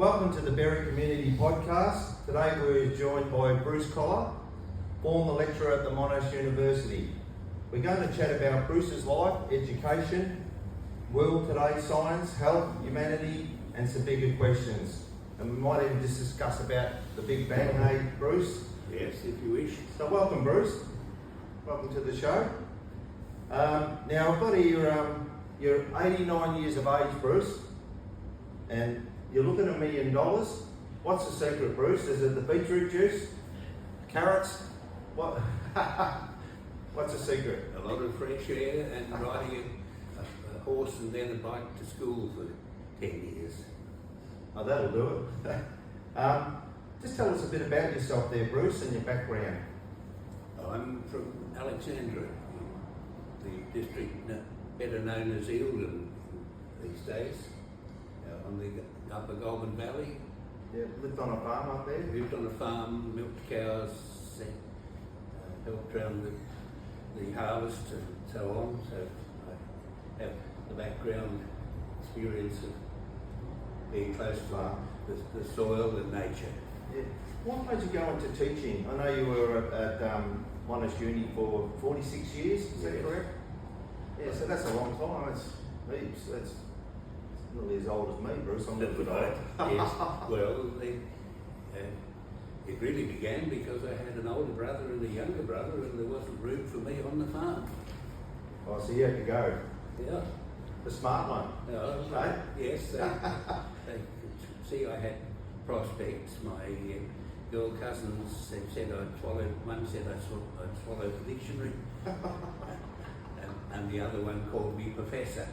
Welcome to the Berry Community Podcast. Today we're joined by Bruce Coller, former lecturer at the Monash University. We're going to chat about Bruce's life, education, world today, science, health, humanity, and some bigger questions. And we might even just discuss about the Big Bang, hey Bruce? Yes, if you wish. So welcome Bruce, welcome to the show. Now I've got here, you're 89 years of age Bruce, and you're looking at $1 million. What's the secret, Bruce? Is it the beetroot juice? Carrots? What? What's the secret? A lot of fresh air and riding a horse and then a bike to school for 10 years. Oh, that'll do it. Just tell us a bit about yourself there, Bruce, and your background. I'm from Alexandra, the district better known as Eildon these days, on the Upper Goulburn Valley. Yeah, lived on a farm up there? Lived on a farm, milked cows, helped around the harvest and so on. So I have the background experience of being close to the soil and nature. Yeah. What made you go into teaching? I know you were at Monash Uni for 46 years, is that correct? Yeah, so that's a long time. That's heaps. That's nearly as old as me, Bruce. I'm a little bit old. Yes. Well, it really began because I had an older brother and a younger brother, and there wasn't room for me on the farm. Oh, so you had to go. Yeah. The smart one. Right? Yes. They could see I had prospects. My girl cousins said I'd swallowed. One said I'd swallowed the dictionary, and the other one called me professor.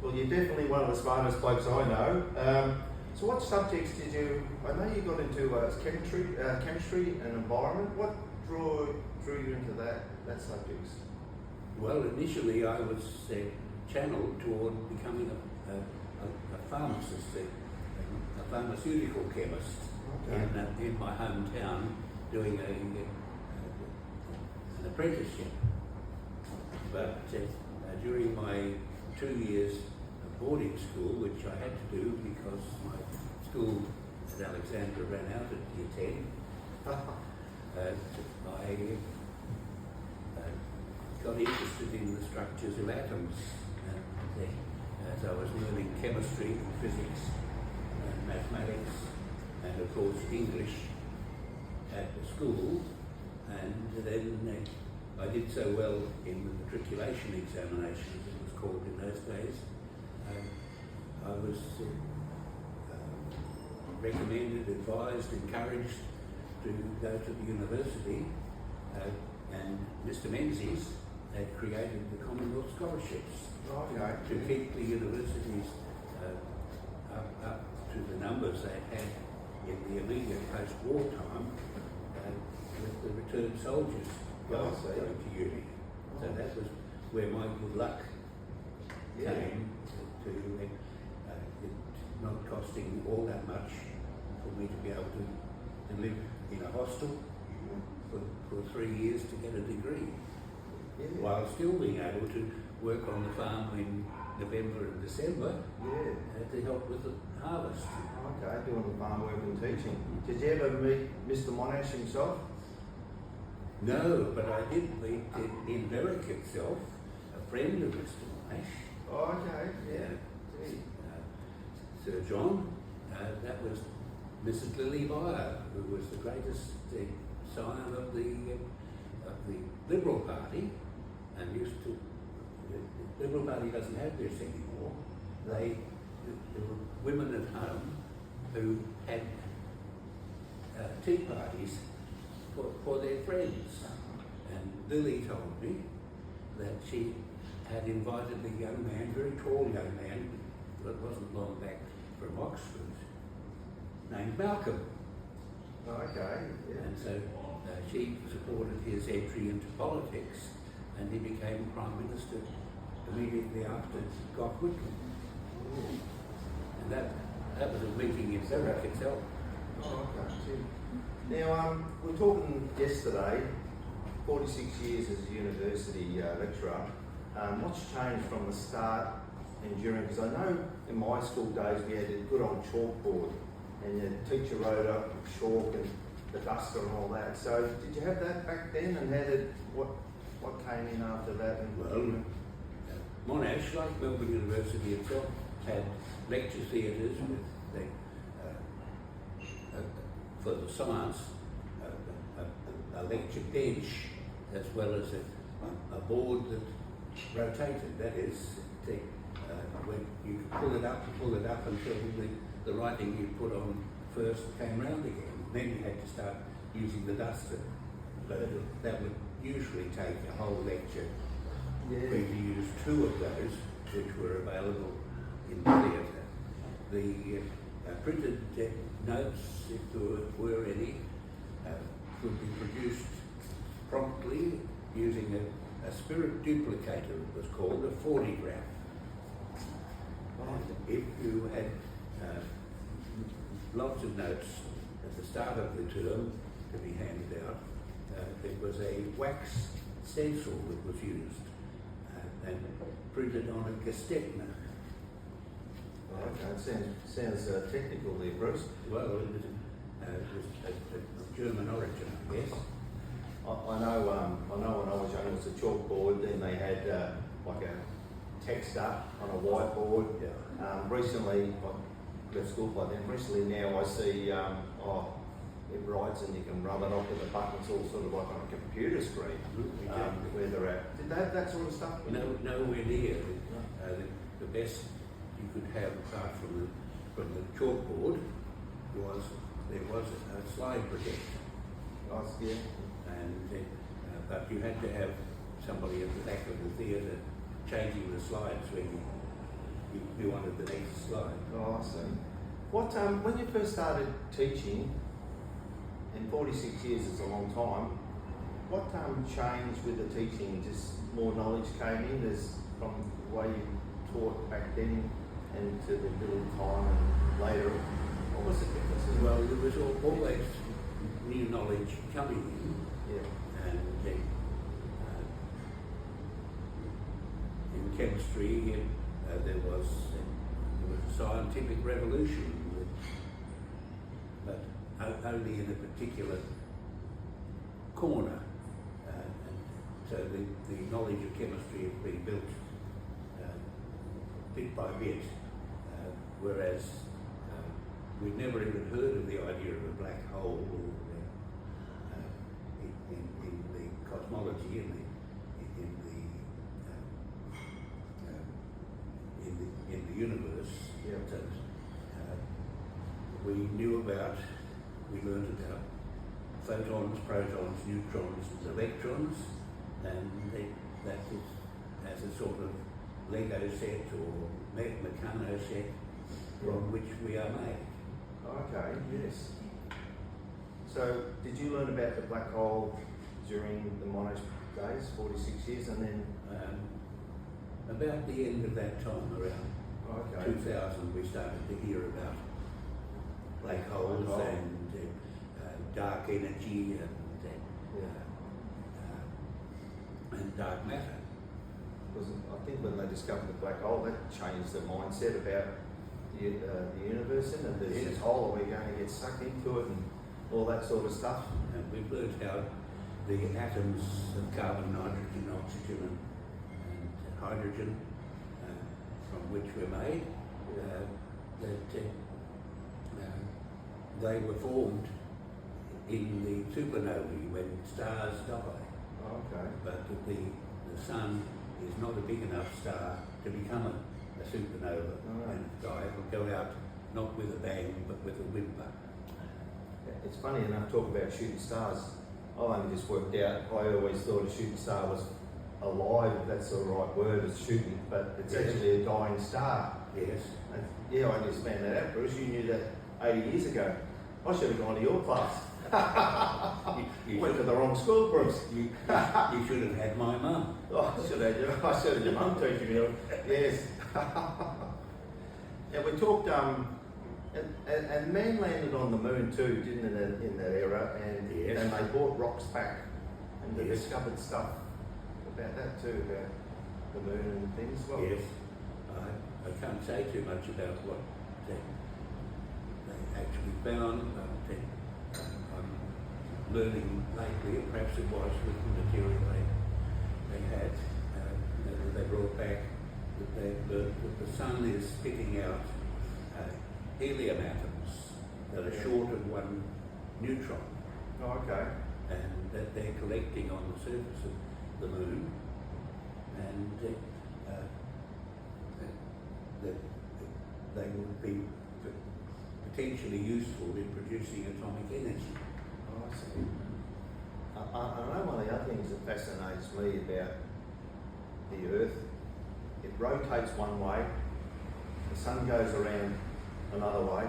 Well, you're definitely one of the smartest blokes I know. So what subjects did you, I know you got into chemistry and environment. What drew you into that subjects? Well, initially I was channeled toward becoming a pharmacist, a pharmaceutical chemist in my hometown, doing an apprenticeship. But during my 2 years of boarding school, which I had to do because my school at Alexandra ran out at year 10, I got interested in the structures of atoms. So I was learning chemistry and physics and mathematics and of course English at the school, and then I did so well in the matriculation examinations, it was called in those days. I was recommended, advised, encouraged to go to the university, and Mr. Menzies had created the Commonwealth Scholarships to keep the universities up to the numbers they had in the immediate post-war time with the returned soldiers going to uni. So that was where my good luck came to it not costing all that much for me to be able to live in a hostel for 3 years to get a degree, while still being able to work on the farm in November and December to help with the harvest. Okay, doing the farm work and teaching. Did you ever meet Mr. Monash himself? No, but I did meet in Berwick itself a friend of Mr. Monash. Oh, okay, yeah. Sir John, that was Mrs. Lily Byer, who was the greatest scion of the Liberal Party, and used to. The Liberal Party doesn't have this anymore. There were women at home who had tea parties for their friends, and Lily told me that she had invited a young man, very tall young man, that wasn't long back from Oxford, named Malcolm. Oh, okay. Yeah. And so she supported his entry into politics, and he became Prime Minister immediately after Gough Whitlam. And that was a meeting in Berwick itself. Oh, okay. Now, we were talking yesterday, 46 years as a university lecturer. What's changed from the start enduring? Because I know in my school days we had a good old chalkboard, and the teacher wrote up with chalk and the duster and all that. So did you have that back then, and what came in after that? Well, Monash, like Melbourne University itself, had lecture theatres with for the science, a lecture bench, as well as a board that rotated. That is, when you could pull it up until the writing you put on first came round again. Then you had to start using the duster. But that would usually take a whole lecture. Yeah. We used 2 of those, which were available in the theatre. The printed notes, if there were any, could be produced promptly using a spirit duplicator, it was called, a 40-graph. If you had lots of notes at the start of the term to be handed out, there was a wax stencil that was used and printed on a gestetner. Okay, it sounds technical there, Bruce. Well, it was of German origin, I guess. I know when I was young, it was a chalkboard. Then they had like a text up on a whiteboard. Yeah. Recently, I left school by then. Recently, now I see it writes and you can rub it off with the buttons, all sort of like on a computer screen. Exactly. Where they're at. Did they have that sort of stuff? Nowhere near. The best you could have, apart from the chalkboard, was there was a slide projector. Nice, yeah. And but you had to have somebody at the back of the theatre changing the slides when you wanted the next slide. Oh, I see. What when you first started teaching, in 46 years, it's a long time. What changed with the teaching? Just more knowledge came in, from the way you taught back then and to the little time and later. What was the difference? Well, there was always new knowledge coming in. Yeah. And in chemistry, there was a scientific revolution, but only in a particular corner. And so the knowledge of chemistry has been built bit by bit, whereas we'd never even heard of the idea of a black hole in the cosmology, in the universe. Yeah. So, we learned about photons, protons, neutrons, and electrons, and that is as a sort of Lego set or Meccano set from which we are made. Okay, yes. So, did you learn about the black hole during the Monash days, 46 years, and then? About the end of that time, around 2000, we started to hear about black holes and dark energy and dark matter. I think when they discovered the black hole, that changed the mindset about the universe, and there's this hole, we're going to get sucked into it and all that sort of stuff. And we've learned how the atoms of carbon, nitrogen, oxygen and hydrogen from which we're made, they were formed in the supernovae when stars die. Okay. But the sun is not a big enough star to become a supernova and die. It will go out not with a bang but with a whimper. It's funny enough, talk about shooting stars. I only just worked out, I always thought a shooting star was alive, if that's the right word, as shooting, but it's actually a dying star. Yes. And yeah, I just found that out, Bruce. You knew that 80 years ago. I should have gone to your class. You went to the wrong school, Bruce. You should have had my mum. Oh, I should have had your mum teaching me. Yes. Yeah, we talked, and man landed on the moon too, didn't it, in that era, and they brought rocks back, and they discovered stuff about that too, about the moon and things. Well, yes. can't say too much about what they actually found, but I'm learning lately, and perhaps it was with the material they had, that they brought back, that they learned that the sun is spitting out helium atoms that are short of one neutron. Oh, okay. And that they're collecting on the surface of the moon, and that they would be potentially useful in producing atomic energy. Oh, I see. I know one of the other things that fascinates me about the Earth, it rotates one way, the sun goes around another way,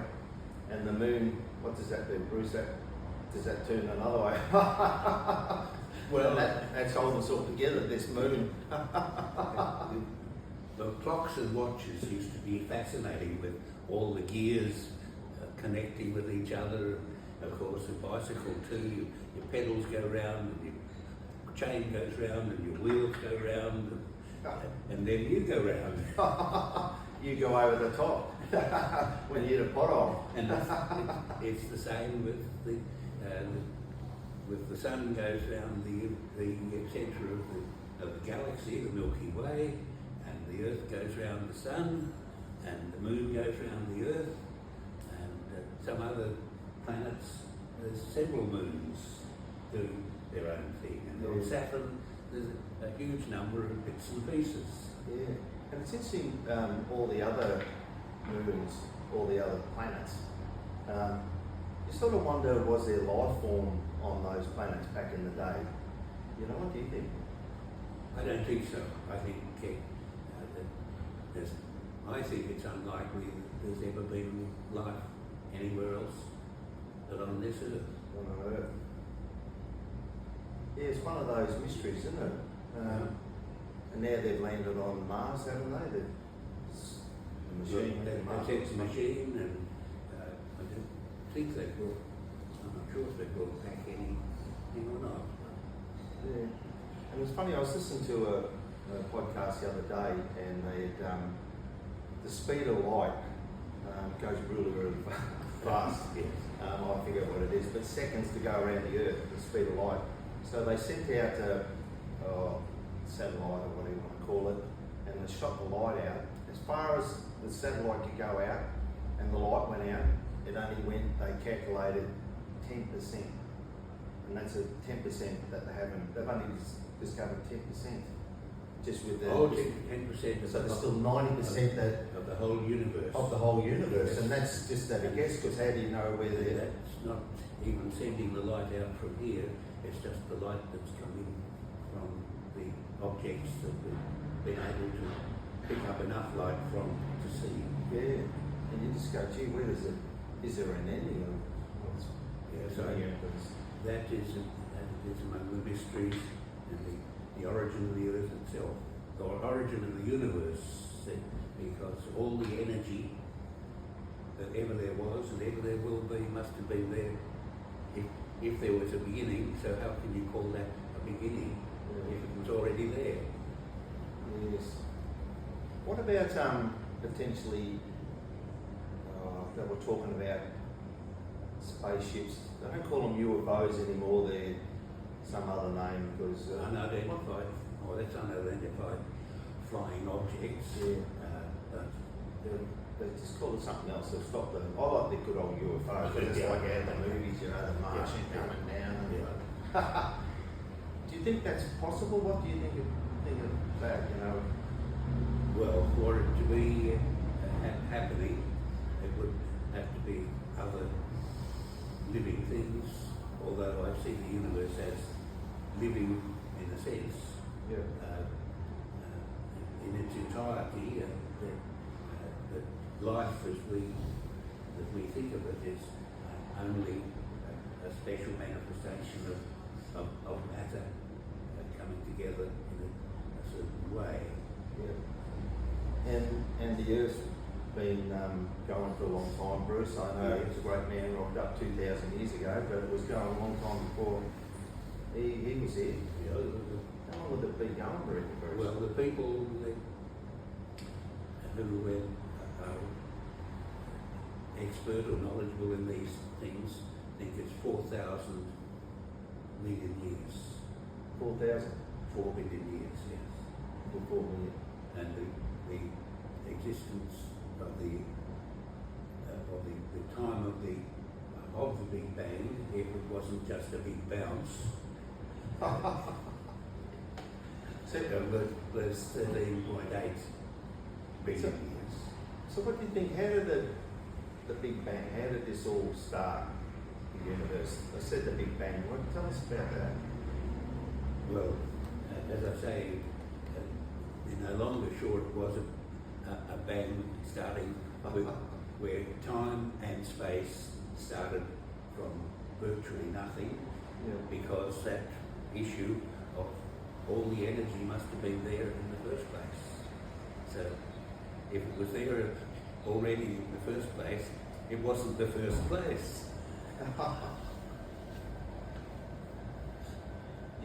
and the moon, what does that do, Bruce? Does that turn another way? Well, that's holding us all together, this moon. The clocks and watches used to be fascinating, with all the gears connecting with each other. Of course, a bicycle too, your pedals go round, and your chain goes round, and your wheels go round, and then you go round. You go over the top when you hit a pothole. And it's the same with the sun goes round the centre of the galaxy, the Milky Way, and the Earth goes round the sun, and the moon goes round the Earth, and some other planets, there's several moons do their own thing, and on Saturn there's a huge number of bits and pieces. Yeah, and it's interesting, all the other moons, all the other planets. You sort of wonder, was there life form on those planets back in the day? You know, what do you think? I don't think so. I think I think it's unlikely that there's ever been life anywhere else but on this Earth. On Earth. Yeah, it's one of those mysteries, isn't it? And now they've landed on Mars, haven't they? The machine. It's a machine, and I don't think they brought. I'm not sure if they brought back anything or not. Yeah, and it's funny. I was listening to a podcast the other day, and they had the speed of light goes really, really fast. Yes. I forget what it is, but seconds to go around the Earth, the speed of light. So they sent out a satellite, or whatever you want to call it, and they shot the light out. As far as the satellite could go out, and the light went out, it only went, they calculated 10%. And that's a 10% that they've only discovered 10%. Just with the 10%. So there's still 90% that of the whole universe. Of the whole universe, and that's just at a guess. Because how do you know whether that's not even sending the light out from here? It's just the light that's coming from the objects that we've been able to pick up enough light from to see. Yeah, and you just go, gee, where is it? Is there an ending? Yeah, so that is among the mysteries, and the origin of the Earth itself, the origin of the universe, because all the energy that ever there was and ever there will be must have been there if there was a beginning. So how can you call that a beginning if it was already there? Yes. What about potentially that we're talking about spaceships? They don't call them UFOs anymore. They're some other name because unidentified. Oh, that's unidentified flying objects. Yeah. They just call it something else. They've stopped them. I like the good old UFO. It's like out in the movies, you know, the Martian coming down. Do you think that's possible? What do you think of that? You know. Well, for it to be happening, it would have to be other living things. Although I see the universe as living in a sense, in its entirety, that life as we think of it is only a special manifestation of matter coming together in a certain way. Yeah. And the Earth's been going for a long time, Bruce. I know it's a great man rocked up 2,000 years ago, but it was going a long time before he was here. How long would it be going, Bruce? Well, the people who are expert or knowledgeable in these things think it's 4,000 million years. 4,000? 4 billion years, yes. 4 million. And the existence of the time of the Big Bang, if it wasn't just a big bounce, was 13.8 billion years. So what do you think, how did the Big Bang, how did this all start, the universe? I said the Big Bang, tell us about that. Well, as I say, no longer sure it was a bang starting with where time and space started from virtually nothing, because that issue of all the energy must have been there in the first place. So if it was there already in the first place, it wasn't the first place.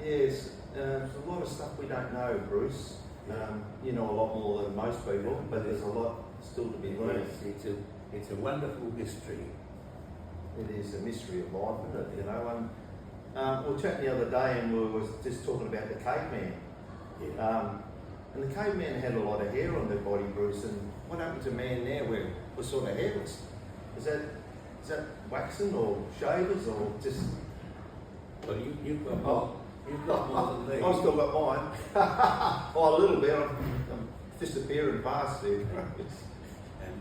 Yes, there's a lot of stuff we don't know, Bruce. You know a lot more than most people, but there's a lot still to be learned. It's a wonderful mystery. It is a mystery of life, isn't it? You know, we were chatting the other day and we were just talking about the caveman. And the caveman had a lot of hair on their body, Bruce, and what happened to man now? We're sort of hairless. Is that waxing or shavers or just... Well, you've got more than me. I've still got mine. Oh, a little bit. I'm disappearing fast there. And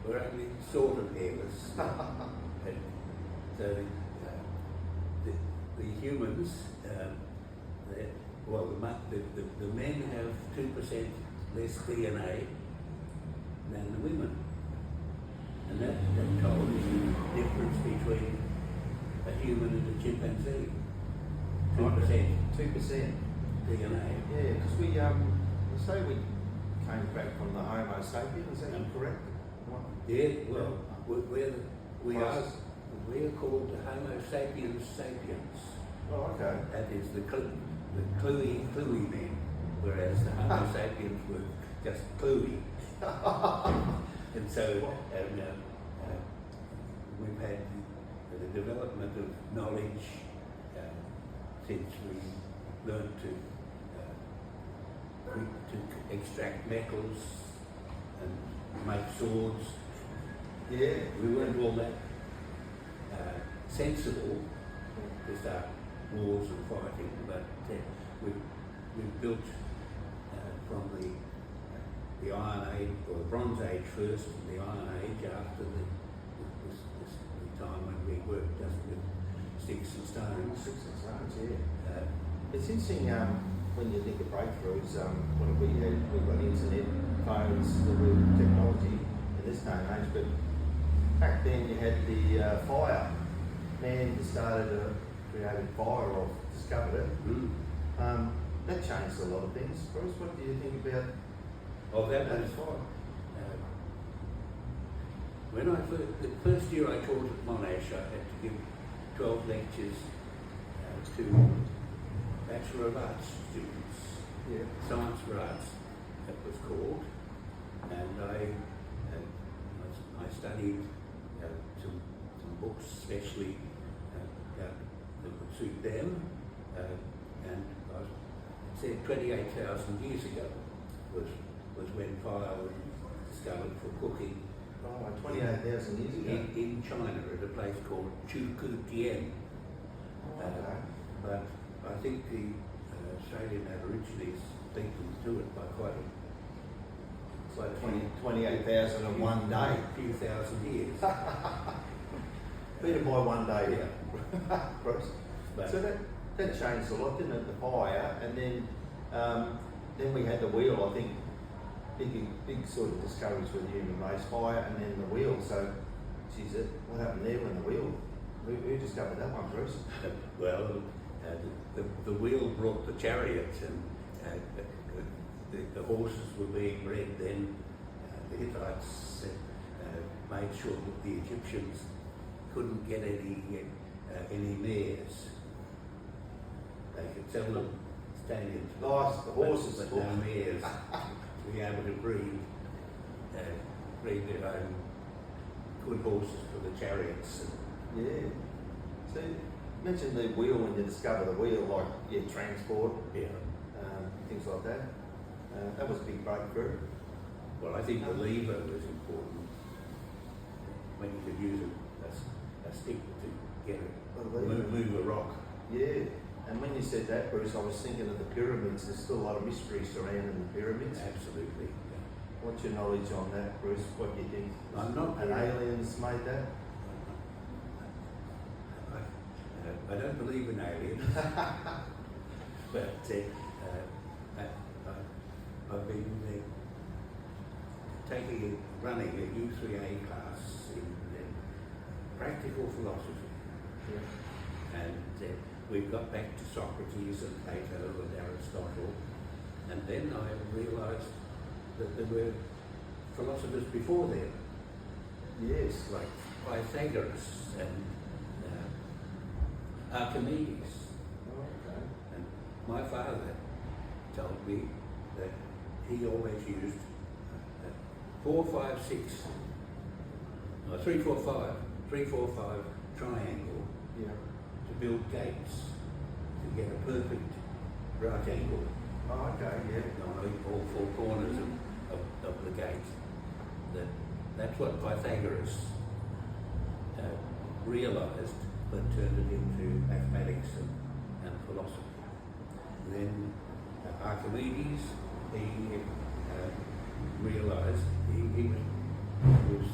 we're only sort of hairless. And so the humans, the men have 2% less DNA than the women. And that told us the difference between a human and a chimpanzee. 2% 2%. DNA. Yeah, because we say we came back from the Homo sapiens, is that correct? Yeah, well, we are called the Homo sapiens sapiens. Oh, okay. That is the cluey men, whereas the Homo sapiens were just cluey. And so we've had the development of knowledge since we learned to extract metals and make swords. Yeah. We weren't all that sensible to start wars and fighting, but we've built from the Iron Age, or the Bronze Age first, and the Iron Age after the time when we worked just with sticks and stones. Yeah. It's interesting when you think of breakthroughs. What have we had? We've got internet, phones, the technology in this day and age, but back then you had the fire. Man created fire or discovered it. That changed a lot of things. Bruce, what do you think about that fire? When the first year I taught at Monash, I had to give 12 lectures to Bachelor of Arts students. Yeah. Science for Arts, that was called. And I studied some books, especially that would suit them. And I said 28,000 years ago was when fire was discovered for cooking. Oh, 28,000 years ago. In China, at a place called Chukutien. Okay. But I think the Australian Aborigines beat them to it by quite a 28,000 in one day. Few thousand years. Beat it by one day, Yeah. Bruce. So that changed a lot, didn't it? The fire, and then we had the wheel. I think big sort of discoveries with the human race, fire, and then the wheel. So, geez, what happened there when the wheel? Who discovered that one, Bruce? Well, the wheel brought the chariots, and the horses were being bred then. The Hittites made sure that the Egyptians couldn't get any mares. They could sell them stallions, Nice, the horses, but no mares to be able to breed. bring their own good horses for the chariots. Yeah. So you mentioned the wheel when you discover the wheel, like transport, Yeah. things like that. That was a big breakthrough. Well, I think the lever was important when you could use a stick to get it, move a rock. Yeah. And when you said that, Bruce, I was thinking of the pyramids. There's still a lot of mystery surrounding the pyramids. Absolutely. What's your knowledge on that, Bruce? What do you think? I'm not. And aliens made that? I don't believe in aliens, but I've been running a U3A class in practical philosophy, and we got back to Socrates and Plato and Aristotle, and then I realised that there were philosophers before them. Yes. Like Pythagoras and Archimedes. Oh, okay. And my father told me that he always used 4, 5, 6, no, 3, 4, 5, 3, 4, 5 triangle to build gates to get a perfect right angle. Oh, okay, yeah. On all 4 corners of the gate. That's what Pythagoras realised, but turned it into mathematics and philosophy. Then Archimedes, he realised he was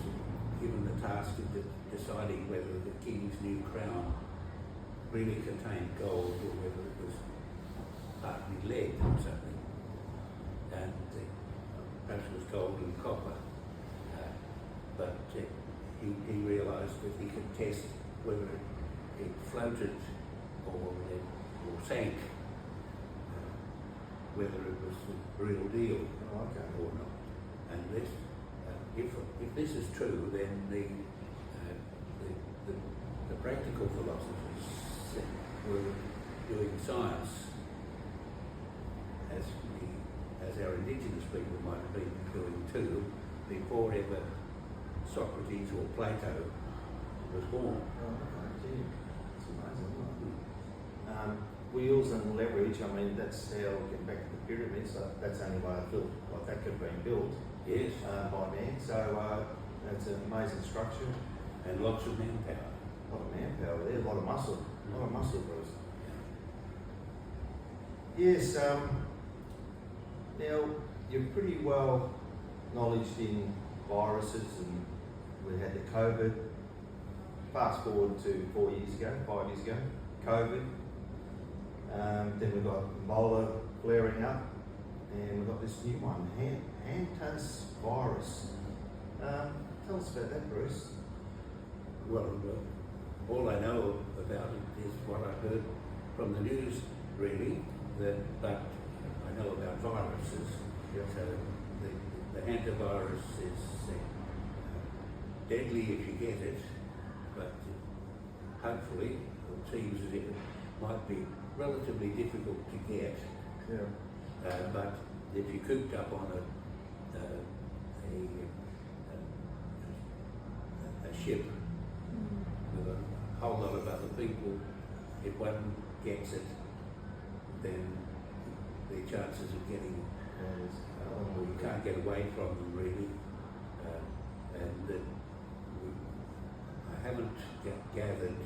given the task of deciding whether the king's new crown really contained gold or whether it was partly lead or something. And perhaps it was gold and copper. But he realised that he could test whether it floated or sank, whether it was the real deal or not. And this, if this is true, then the practical philosophers were doing science as our indigenous people might have been doing too, before ever Socrates or Plato was born. Oh, okay. Gee, it's amazing, isn't it? Wheels and leverage, I mean, that's how we get back to the pyramids. That's only way I built, like that could have been built Yes. by man. So that's an amazing structure. And lots of manpower. A lot of manpower there, a lot of muscle, Bruce. Yes, now you're pretty well knowledged in viruses, and we had the COVID. Fast forward to 5 years ago, COVID. Then we got Ebola flaring up, and we've got this new one, Hantas virus. Tell us about that, Bruce. Well, all I know about it is what I heard from the news, really. But I know about viruses. Yep. So the hantavirus is deadly if you get it, but hopefully it seems as if it might be relatively difficult to get. Yeah. But if you're cooped up on a ship with a whole lot of other people, if one gets it, then the chances of getting you can't get away from them really, and I haven't gathered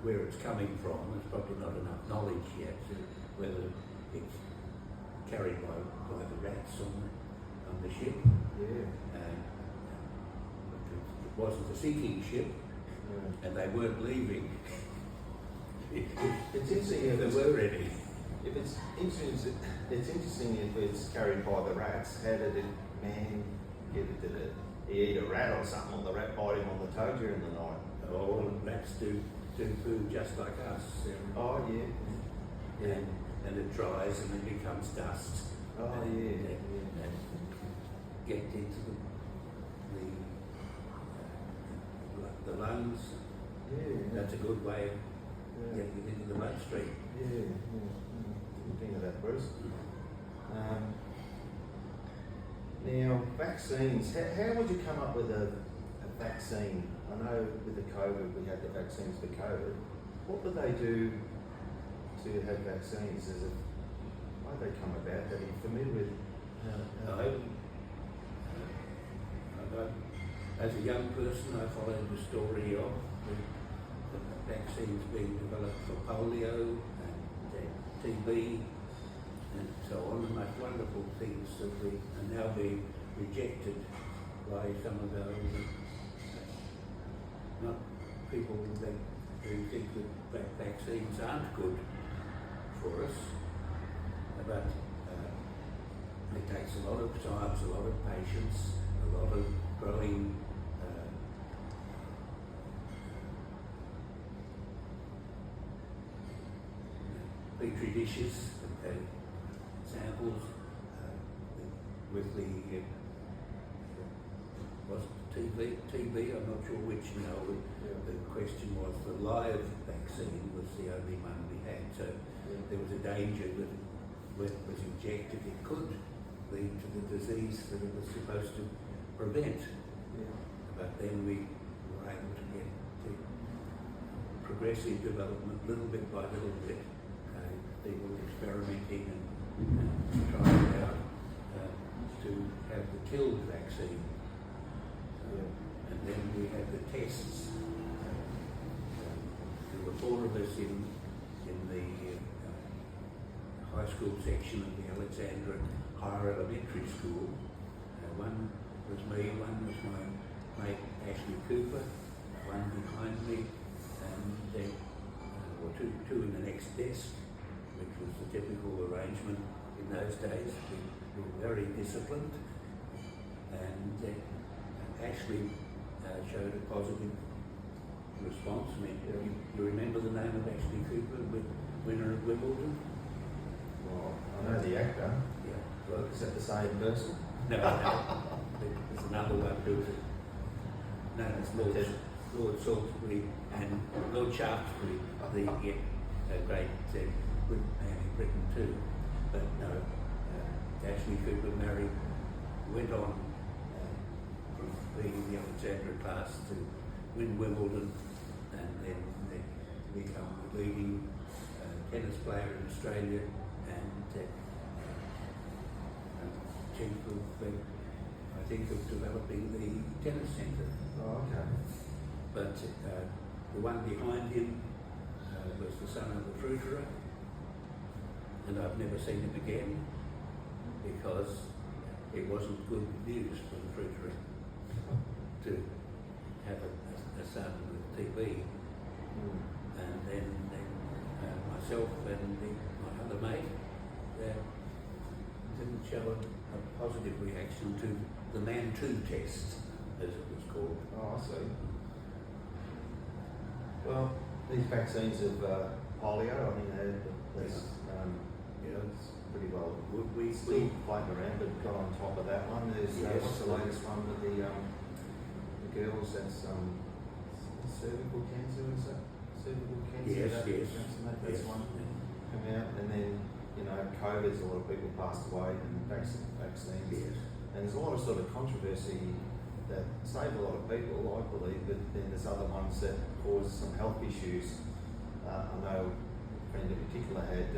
where it's coming from. There's probably not enough knowledge yet whether it's carried by the rats on the ship. Yeah. It wasn't a sinking ship, and they weren't leaving. It's interesting if There it's, were any. if it's interesting. It's interesting if it's carried by the rats. How did man get it? Did he eat a rat or something? Or the rat bite him on the toe during the night? Oh, rats do food just like us. Oh yeah. Yeah. And it dries and then becomes dust. Oh and, yeah. And get into the lungs. Yeah. That's a good way of getting it into the bloodstream. Yeah. Didn't think of that, Bruce. Now, vaccines, how would you come up with a vaccine? I know with the COVID, we had the vaccines for COVID. What would they do to have vaccines? Why did they come about? Are you familiar with as a young person, I followed the story of the vaccines being developed for polio and TB and so on, the most wonderful things that are now being rejected by some of our not people who think that vaccines aren't good for us, but it takes a lot of science, a lot of patience, a lot of growing petri dishes and samples with the was it TB, I'm not sure which now. The question was the live vaccine was the only one we had, so there was a danger that when it was injected it could lead to the disease that it was supposed to prevent. But then we were able to get to progressive development little bit by little bit. People experimenting and trying out to have the killed vaccine. And then we had the tests. There were 4 of us in the high school section of the Alexandra Higher Elementary School. One was me, one was my mate Ashley Cooper, one behind me, and two in the next desk, which was the typical arrangement in those days. We were very disciplined, and Ashley showed a positive response. I mean, you remember the name of Ashley Cooper, winner of Wimbledon? Well, I know the actor. Yeah. Well, is that the same person? No. There's another one who was known as Lord Salisbury and Lord Shaftesbury, the great good man in Britain too. But no, Ashley Cooper went on from being in the Alexandra class to win Wimbledon and then become the leading tennis player in Australia and chief of, I think, of developing the tennis centre. Oh, okay. But the one behind him was the son of the fruiterer, and I've never seen him again because it wasn't good news for the fruiterer to have a son with TB. And then myself and my other mate didn't show a positive reaction to the Man-2 test, as it was called. Oh, I see. Well, these vaccines of polio, I mean, it's pretty well. We still floating around, but got on top of that one. There's what's the latest one with the girls? That's cervical cancer, is that? Cervical cancer. Yes. That's one come out, and then COVID's a lot of people passed away and vaccines. Yes. And there's a lot of sort of controversy that save a lot of people, I believe, but then there's other ones that cause some health issues. I know a friend in particular had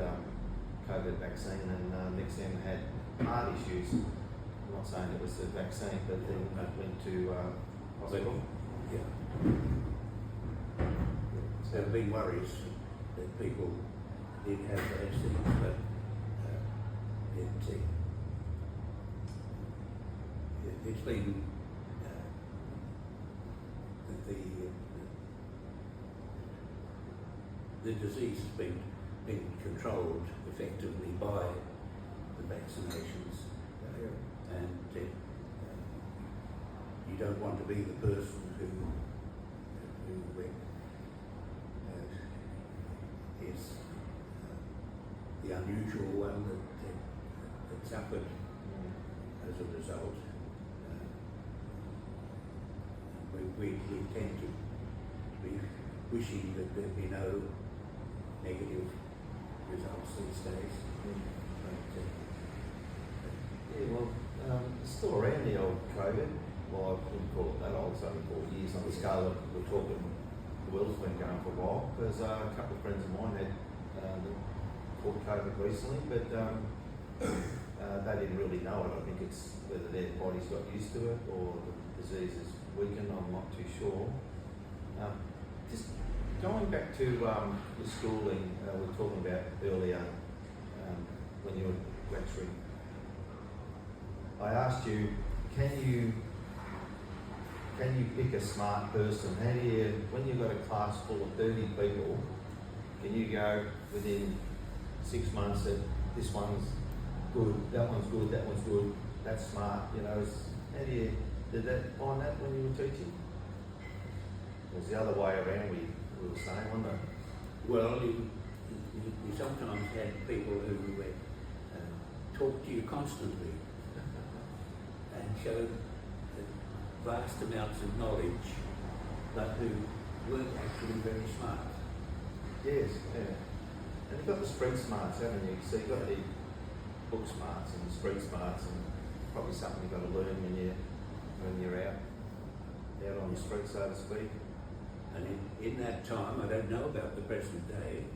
COVID vaccine and next to him had heart issues. I'm not saying it was the vaccine, but then went to hospital. Yeah. There have been worries that people did have those things, but it's been the disease has been controlled effectively by the vaccinations, and you don't want to be the person who is the unusual one that suffered as a result. We tend to be wishing that there'd be no negative results these days. Yeah, well, It's still around, the old COVID. Well, I wouldn't call it that old, it's only 4 years on the scale of, we're talking, the world's been going for a while, because a couple of friends of mine had caught COVID recently, but they didn't really know it. I think it's whether their bodies got used to it or the disease is weakened, I'm not too sure. Just going back to your schooling, we were talking about earlier when you were lecturing. I asked you, can you pick a smart person? How do you, when you've got a class full of 30 people, can you go within 6 months that this one's good, that one's good, that one's good, that's smart, you know? How do you, did that find that when you were teaching? It was the other way around, we were saying, wasn't it? Well, you sometimes had people who talk to you constantly and showed vast amounts of knowledge, but who weren't actually very smart. Yes, yeah. And you've got the street smarts, haven't you? So you've got the book smarts and the street smarts, and probably something you've got to learn when you're out on the street, so to speak. And in that time, I don't know about the present day,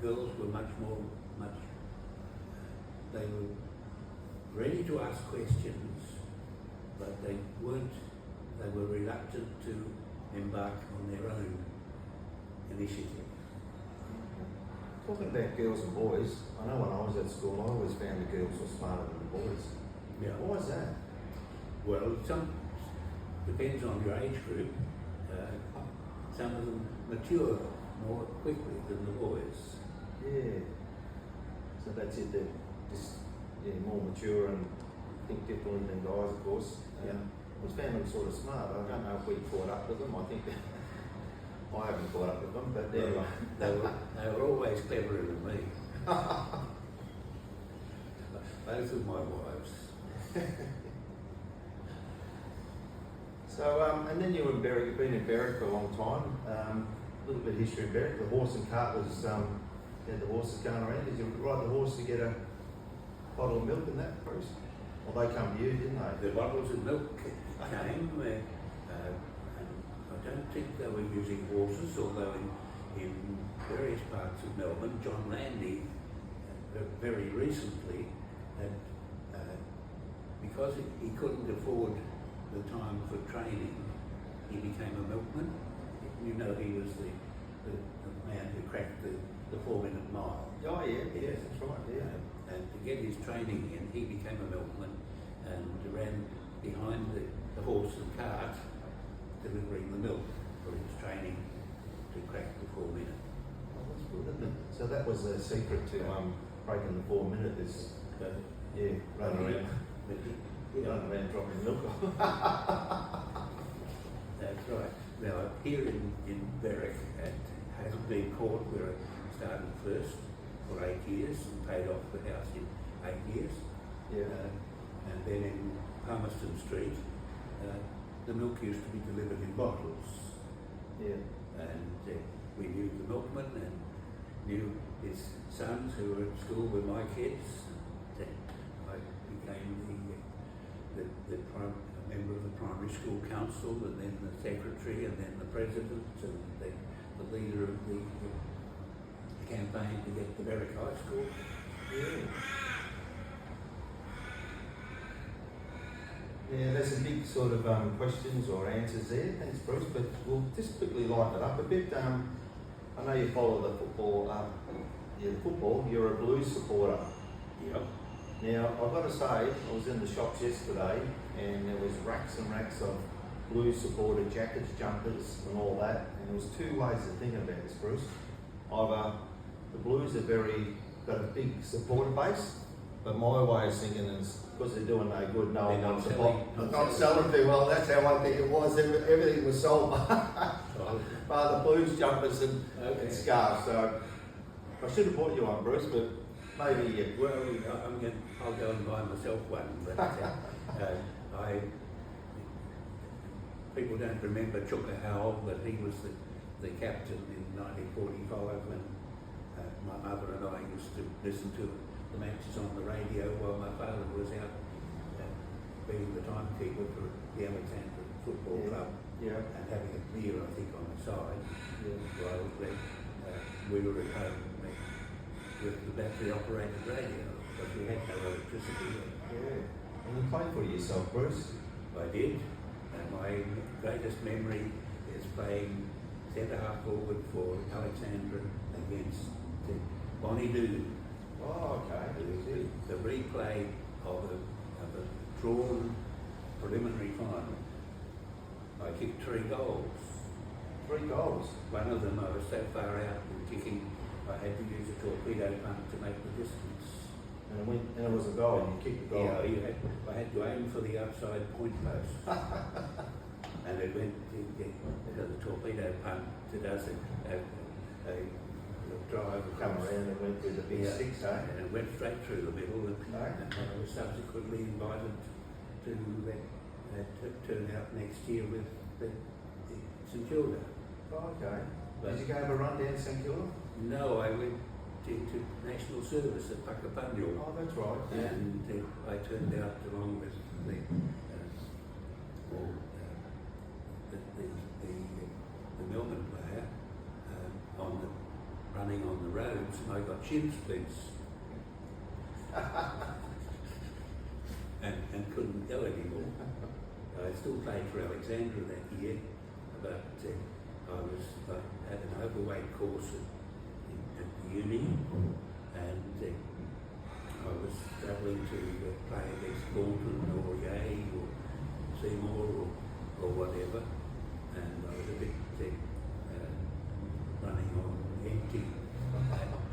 girls were they were ready to ask questions, but they were reluctant to embark on their own initiative. Talking about girls and boys, I know when I was at school, I always found the girls were smarter than the boys. Yeah. Why is that? Well, depends on your age group. Some of them mature more quickly than the boys. Yeah. So that's it, they're just more mature and think differently than guys, of course. I was found them sort of smart. I don't know if we caught up with them. I think I haven't caught up with them, but they were always cleverer than me. Both of my wives. So, and then you were in Berwick, you've been in Berwick for a long time. A little bit of history in Berwick. The horse and cart was, you had the horses going around. Did you ride the horse to get a bottle of milk and that, Bruce? Well, they come to you, didn't they? The bottles of milk came, and I don't think they were using horses, although in various parts of Melbourne, John Landy very recently had, because he couldn't afford the time for training, he became a milkman. You know, he was the man who cracked the 4-minute mile. Oh yeah, that's right, yeah. And to get his training in, he became a milkman and ran behind the horse and cart, delivering the milk for his training to crack the 4-minute. Oh, that's good, isn't it? So that was the secret to breaking the 4-minute is, running around. Running around dropping milk off. That's right. Now, here in Berwick, it hasn't been caught where I started first for 8 years and paid off the house in 8 years. Yeah. And then in Palmerston Street, the milk used to be delivered in bottles. Yeah. And we knew the milkman and knew his sons who were at school with my kids. I became the member of the primary school council, and then the secretary, and then the president, and the leader of the campaign to get to Berwick High School. Yeah. Yeah, there's some big sort of questions or answers there. Thanks, Bruce. But we'll just quickly lighten it up a bit. I know you follow the football. You're a Blues supporter. Yep. Now, I've got to say, I was in the shops yesterday and there was racks and racks of Blues supporter jackets, jumpers and all that. And there was two ways to think about this, Bruce. Either the Blues are got a big supporter base, but my way of thinking is because they're doing no good, no one wants to buy. Not selling too well, that's how I think it was. Everything was sold by the Blues jumpers and scarves. So I should have bought you one, Bruce, but maybe. Well, I'll go and buy myself one, but people don't remember Chuka Howell, but he was the captain in 1945 when my mother and I used to listen to the matches on the radio while my father was out being the timekeeper for the Alexandra Football Club Yeah. and having a beer, I think, on the side, while we were at home with the battery operated radio, because we had no electricity. Yeah. And you played for yourself, Bruce? I did, and my greatest memory is playing centre half forward for Alexandra against Bonnie Doon. Oh, okay. The replay of a drawn preliminary final. I kicked 3 goals. 3 goals? One of them I was so far out in kicking, I had to use a torpedo punt to make the distance. And it was a goal, and you kicked the goal. Yeah, I had to aim for the outside point post. And it went to the torpedo punt to does a drive Come around and went through the big six, eh? and it went straight through the middle. And Okay. I was subsequently invited to turn out next year with the St Kilda. Oh, okay. But Did you go have a run down St Kilda? no, I went into national service at Puckapunyal. Oh, that's right. Yeah. And I turned out along with the Melbourne player running on the roads, and I got shin splints and couldn't go anymore. I still played for Alexandra that year, but I had an overweight course at the uni, and I was travelling to play against Thornton or Yea or Seymour or whatever, and I was a bit running on empty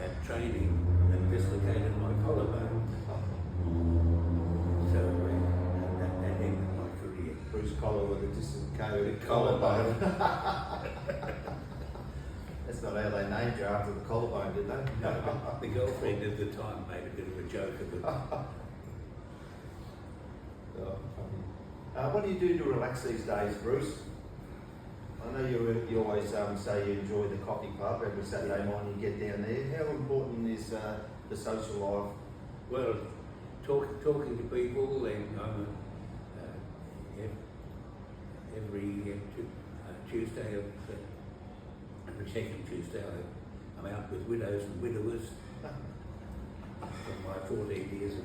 at training and dislocated my collarbone. So that ended my career. Bruce Coller with a dislocated collarbone. That's not how they named you after the collarbone, did they? No, the girlfriend at the time made a bit of a joke of it. Oh, funny. What do you do to relax these days, Bruce? I know you always say you enjoy the coffee club every Saturday morning you get down there. How important is the social life? Well, talking to people, and every Tuesday, every second Tuesday, I'm out with widows and widowers from my 14 years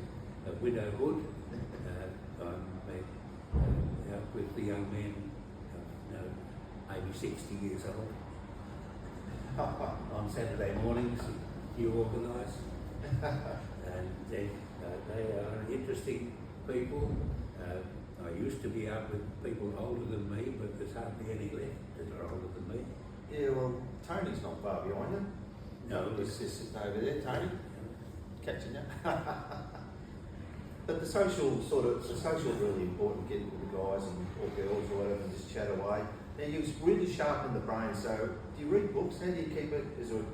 of widowhood. I'm out with the young men, maybe 60 years old, on Saturday mornings. You organise, and they are interesting people. I used to be out with people older than me, but there's hardly any left that are older than me. Yeah, well, Tony's not far behind you. No, He's just sitting over there, Tony. Catching you. But the social really important, getting with the guys or girls or whatever and just chat away. Now, you really sharpen the brain, so do you read books? How do you keep it? Is there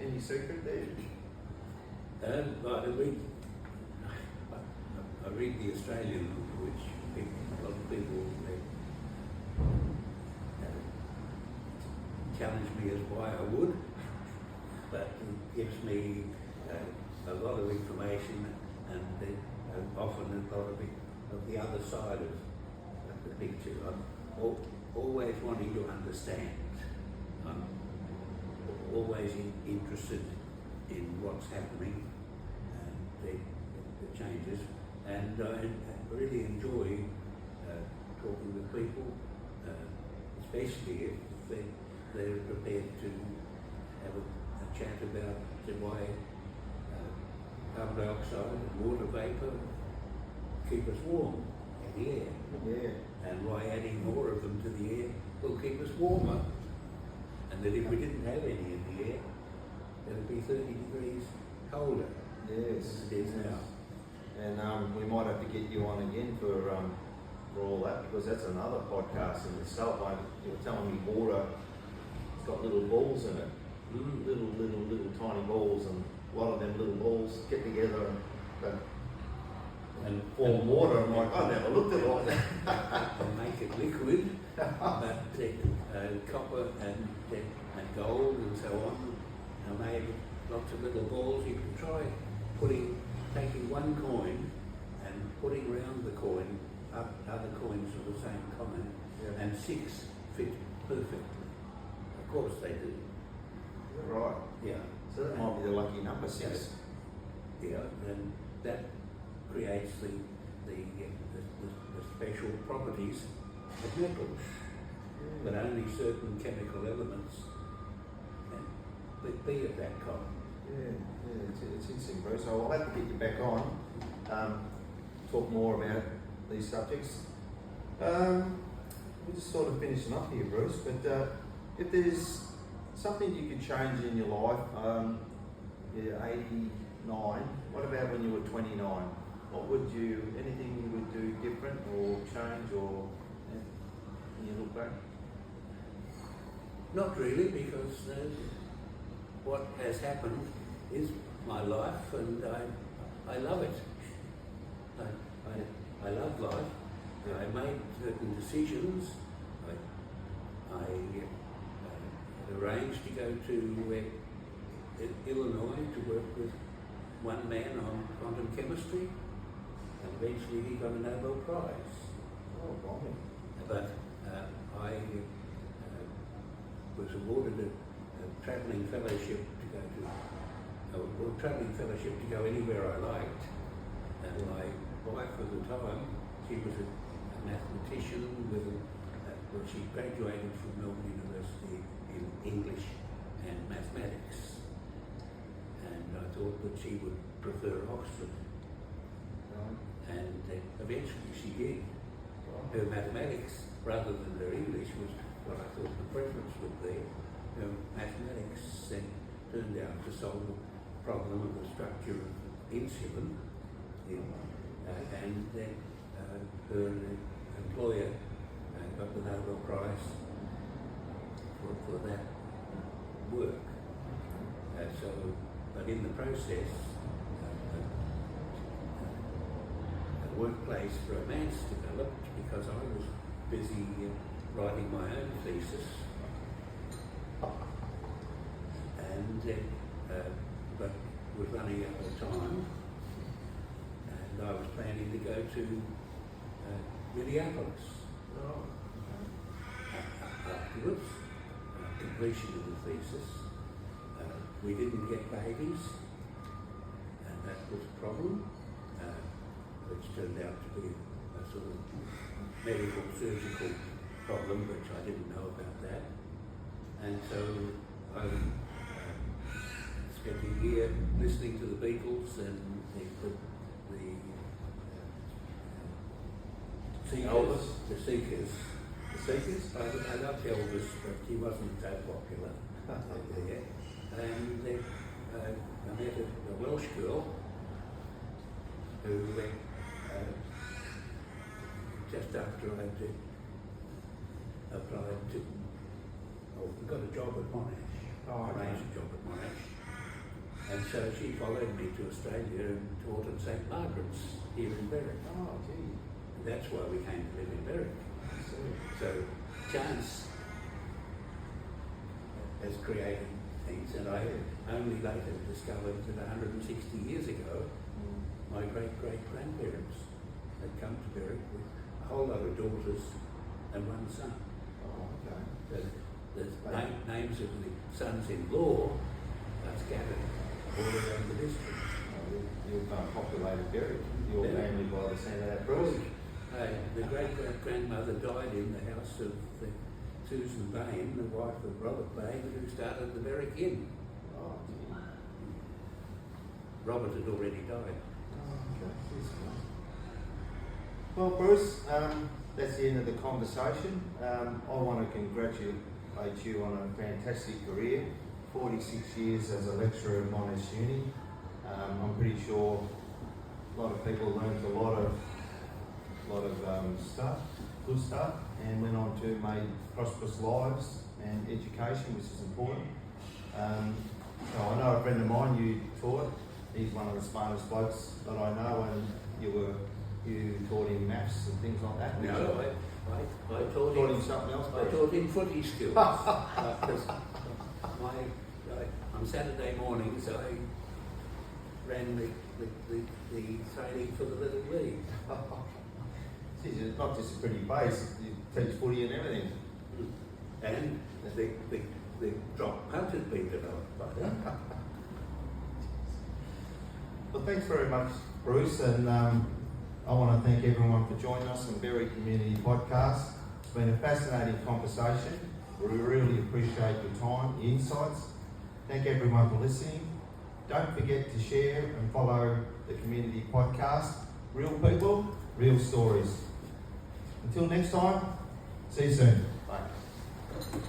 any secret there? I read the Australian, which a lot of people challenge me as why I would, but it gives me a lot of information and often a lot of the other side of the picture. I'm always wanting to understand. I'm always interested in what's happening and the changes, and I really enjoy talking with people, especially if they're prepared to have a chat about why carbon dioxide and water vapour keep us warm in the air. Yeah. And why adding more of them to the air will keep us warmer. And that if we didn't have any in the air, it would be 30 degrees colder Yes. than it is now. And we might have to get you on again for all that, because that's another podcast in itself. Like you were telling me, water, it's got little balls in it. Little tiny balls, and a lot of them little balls get together and form water. I'm like, I never looked at it like that. And make it liquid, but copper and gold and so on are made of lots of little balls. You can try taking one coin and putting around the coin other coins of the same kind, Yeah. and 6 fit perfectly. Of course they do. Right. Yeah. So that might be the lucky number, 6. Yeah, and that creates the special properties of metals, but only certain chemical elements can be of that kind. Yeah, it's interesting, Bruce. So I'll have to get you back on, talk more about these subjects. We're just sort of finishing up here, Bruce, but if there's something you could change in your life, you're 89, what about when you were 29? What would you, anything you would do different or change, or when you look back? Not really, because what has happened is my life, and I love it. I love life. I made certain decisions. I arranged to go to Illinois to work with one man on quantum chemistry, and eventually he got a Nobel Prize. Oh, blimey. But I was awarded a travelling fellowship to go anywhere I liked. And my wife at the time, she was a mathematician she graduated from Melbourne University in English and mathematics. And I thought that she would prefer Oxford. And eventually she did. Her mathematics, rather than her English, was what I thought the preference would be. Her mathematics turned out to solve the problem of the structure of insulin. And then her employer got the Nobel Prize for that work. But in the process, a workplace romance developed because I was busy writing my own thesis, and but was running out of time, and I was planning to go to Minneapolis. Afterwards, completion of the thesis, we didn't get babies, and that was a problem, which turned out to be a sort of medical, surgical problem, which I didn't know about that. And so I spent a year listening to the Beatles and Elvis? The Seekers. The Seekers? I loved Elvis, but he wasn't that popular. And then I met a Welsh girl who, just after I applied got a job at Monash, arranged a job at Monash. And so she followed me to Australia and taught at St. Margaret's here in Berwick. Oh, gee. That's why we came to live in Berwick. So chance has created things, and I only later discovered that 160 years ago, my great-great-grandparents had come to Berwick with a whole lot of daughters and one son. Oh, okay. The names of the sons-in-law are scattered all around the district. You've populated Berwick, your family, by the sound of that, Bruce. The great-great-grandmother died in the house of Susan Bain, the wife of Robert Bain, who started the Berwick Inn. Oh, gee. Robert had already died. Oh, okay. Well, Bruce, that's the end of the conversation. I want to congratulate you on a fantastic career. 46 years as a lecturer at Monash Uni. I'm pretty sure a lot of people learned a lot of stuff, good stuff, and went on to make prosperous lives and education, which is important. So I know a friend of mine you taught. He's one of the smartest blokes that I know, and you taught him maths and things like that. No, I taught him something else. I taught him footy skills. Because on Saturday mornings I ran the training for the Little League. Geez, it's not just a pretty base, you teach footy and everything. And the drop punt has been developed by them. Well, thanks very much, Bruce, and I want to thank everyone for joining us on Berry Community Podcast. It's been a fascinating conversation. We really appreciate your time, your insights. Thank everyone for listening. Don't forget to share and follow the Community Podcast. Real people, real stories. Until next time, see you soon. Bye.